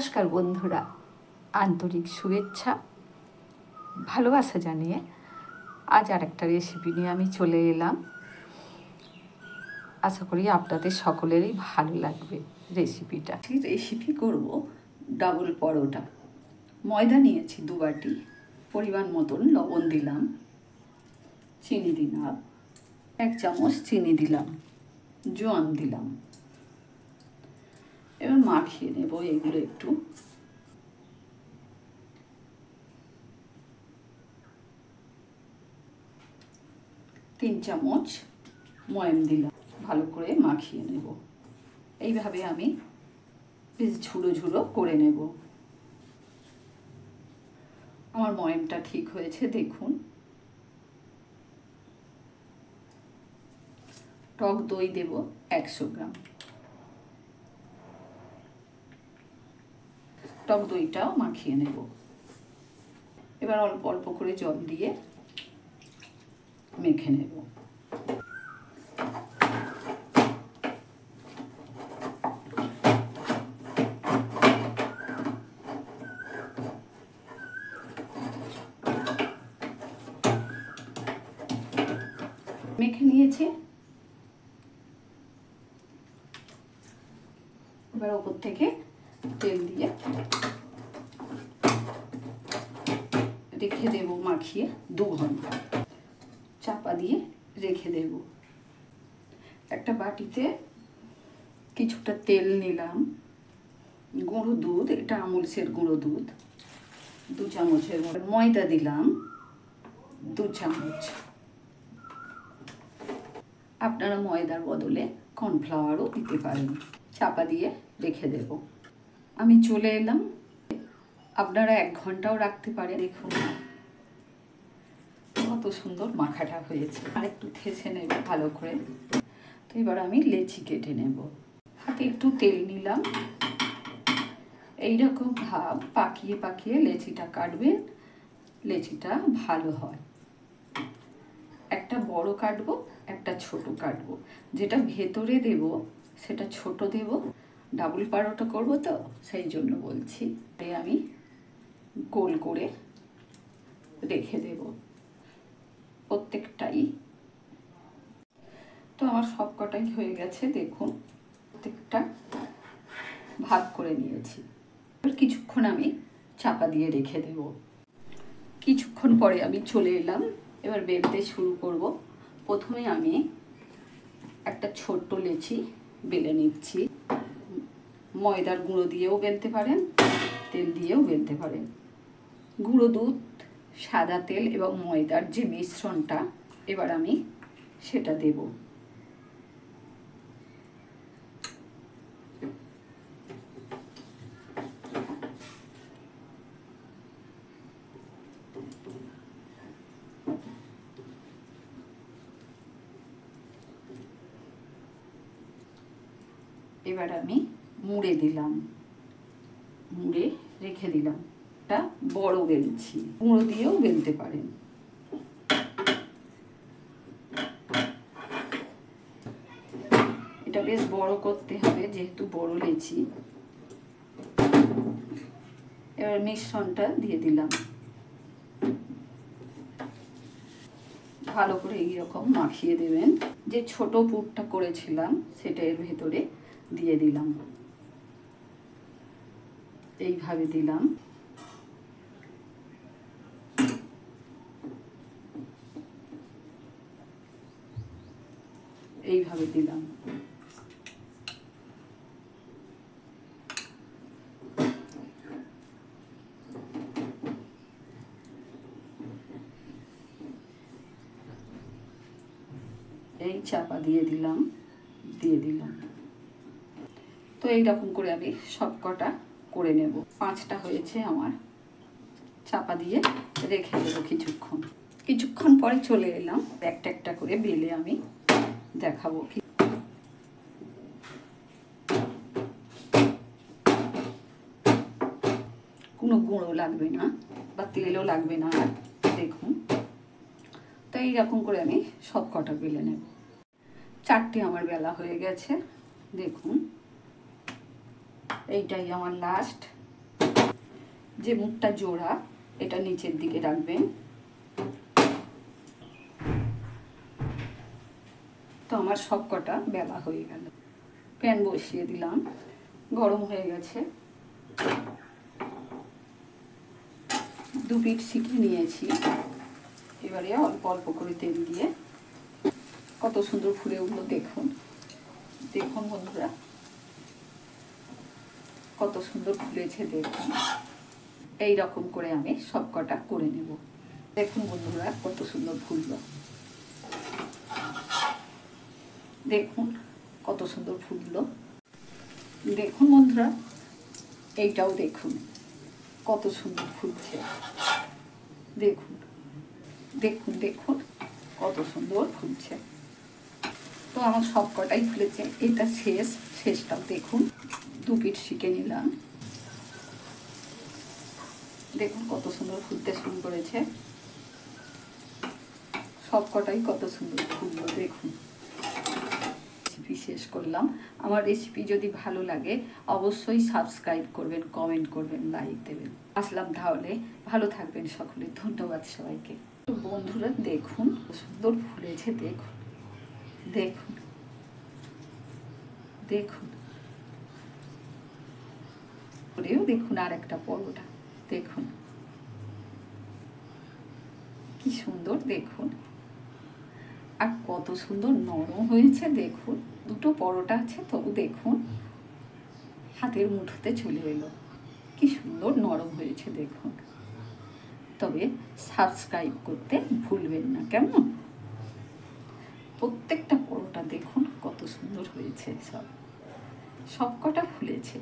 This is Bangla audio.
নমস্কার বন্ধুরা, আন্তরিক শুভেচ্ছা ভালোবাসা জানিয়ে আজ আর একটা রেসিপি নিয়ে আমি চলে এলাম। আশা করি আপনাদের সকলেরই ভালো লাগবে রেসিপিটা। রেসিপি করব ডাবল পরোটা। ময়দা নিয়েছি 2 বাটি, পরিমাণ মতন লবণ দিলাম, চিনি দিলাম 1 চামচ, চিনি দিলাম, জোয়ান দিলাম। এবার মাখিয়ে নেব এগুলো একটু। তিন চামচ ময়াম দিলাম, ভালো করে মাখিয়ে নেব। এইভাবে আমি বেশ ঝুড়ো ঝুড়ো করে নেব। আমার ময়ামটা ঠিক হয়েছে দেখুন। টক দই দেব 100 গ্রাম। টক দইটাও মাখিয়ে নেব। এবার অল্প অল্প করে জল দিয়ে মেখে নেব। মেখে নিয়েছি। এবার ওপর থেকে তেল দিয়ে রেখে দেব মাখিয়ে 2 ঘন্টা। চাপা দিয়ে রেখে দেব। একটা বাটিতে কিছুটা তেল নিলাম, গুঁড়ো দুধ, এটা আমুলসের গুঁড়ো দুধ 2 চামচের মতো, ময়দা দিলাম 2 চামচ। আপনারা ময়দার বদলে কর্নফ্লাওয়ারও দিতে পারেন। চাপা দিয়ে রেখে দেব। আমি চলে এলাম। আপনারা 1 ঘন্টাও রাখতে পারেন। দেখুন কত সুন্দর মাখাটা হয়েছে। আর একটু থেসে নেব ভালো করে। তো এবার আমি লেচি কেটে নেব। হাতে একটু তেল নিলাম। এইরকম ভাব পাকিয়ে পাকিয়ে লেচিটা কাটবেন, লেচিটা ভালো হয়। একটা বড় কাটবো, একটা ছোট কাটবো। যেটা ভেতরে দেব সেটা ছোট দেব। ডাবল পরোটা করব তো সেই জন্য বলছি। আমি গোল করে রেখে দেব প্রত্যেকটাই। তো আমার সব কটাই হয়ে গেছে দেখুন। প্রত্যেকটা ভাগ করে নিয়েছি। এবার কিছুক্ষণ আমি চাপা দিয়ে রেখে দেব। কিছুক্ষণ পরে আমি চলে এলাম। এবার বেলতে শুরু করব। প্রথমে আমি একটা ছোট্ট লেচি বেলে নিচ্ছি। ময়দার গুঁড়ো দিয়েও বেলতে পারেন, তেল দিয়েও বেলতে পারেন। গুঁড়ো দুধ, সাদা তেল এবং ময়দার যে মিশ্রণটা, এবার আমি সেটা দেব। এবার আমি মুড়ে দিলাম, মুড়ে রেখে দিলাম। এটা বড় বেলছি, গুঁড়ো দিয়েও বেলতে পারেন। এটা বেশ বড় করতে হবে যেহেতু বড় লেচি। এবার মিশ্রণটা দিয়ে দিলাম। ভালো করে এইরকম মাখিয়ে দেবেন। যে ছোট পুরটা করেছিলাম সেটা এর ভেতরে দিয়ে দিলাম। এইভাবে দিলাম। এইভাবে দিলাম। এই চাপা দিয়ে দিলাম, দিয়ে দিলাম। তো এইরকম করে আমি সব কটা করে নেব। 5টা হয়েছে আমার। চাপা দিয়ে রেখে দেবো কিছুক্ষণ। কিছুক্ষণ পরে চলে এলাম। একটা একটা করে বেলে আমি দেখাবো। কোনো গুঁড়ো লাগবে না বা তেলও লাগবে না। দেখুন, তো এইরকম করে আমি সব কটা বেলে নেব। 4টে আমার বেলা হয়ে গেছে দেখুন। এইটাই আমার লাস্ট। যে মুখটা জোড়া এটা নিচের দিকে রাখবেন। তো আমার সব কটা বেলা হয়ে গেল। প্যান বসিয়ে দিলাম, গরম হয়ে গেছে। 2 পিঠ শিখে নিয়েছি। এবারে অল্প অল্প করে তেল দিয়ে কত সুন্দর ফুলে উঠলো দেখুন। দেখুন বন্ধুরা কত সুন্দর ফুলেছে দেখুন। এই রকম করে আমি সব কটা করে নেব। দেখুন বন্ধুরা কত সুন্দর ফুললো। দেখুন কত সুন্দর ফুললো। দেখুন বন্ধুরা এইটাও দেখুন কত সুন্দর ফুলছে। দেখুন দেখুন দেখুন কত সুন্দর ফুলছে। তো আমার সব কটাই ফুলেছে। এটা শেষটাও দেখুন। 2 পিঠ শিখে নিলাম। দেখুন কত সুন্দর ফুলতে শুরু করেছে। সব কটাই কত সুন্দর ফুললো দেখুন। রেসিপি শেষ করলাম। আমার রেসিপি যদি ভালো লাগে অবশ্যই সাবস্ক্রাইব করবেন, কমেন্ট করবেন, লাইক দেবেন। আসলাম তাহলে, ভালো থাকবেন সকলে। ধন্যবাদ সবাইকে। বন্ধুরা দেখুন সুন্দর ফুলেছে দেখুন। দেখুন দেখুন দেখুন আর একটা পরোটা দেখুন কি সুন্দর দেখুন। আর কত সুন্দর নরম হয়েছে দেখুন। 2টো পরোটা আছে তবু দেখুন হাতের মুঠোতে চলে এলো। কি সুন্দর নরম হয়েছে দেখুন। তবে সাবস্ক্রাইব করতে ভুলবেন না কেমন। প্রত্যেকটা পরোটা দেখুন কত সুন্দর হয়েছে। সব কটা ফুলেছে।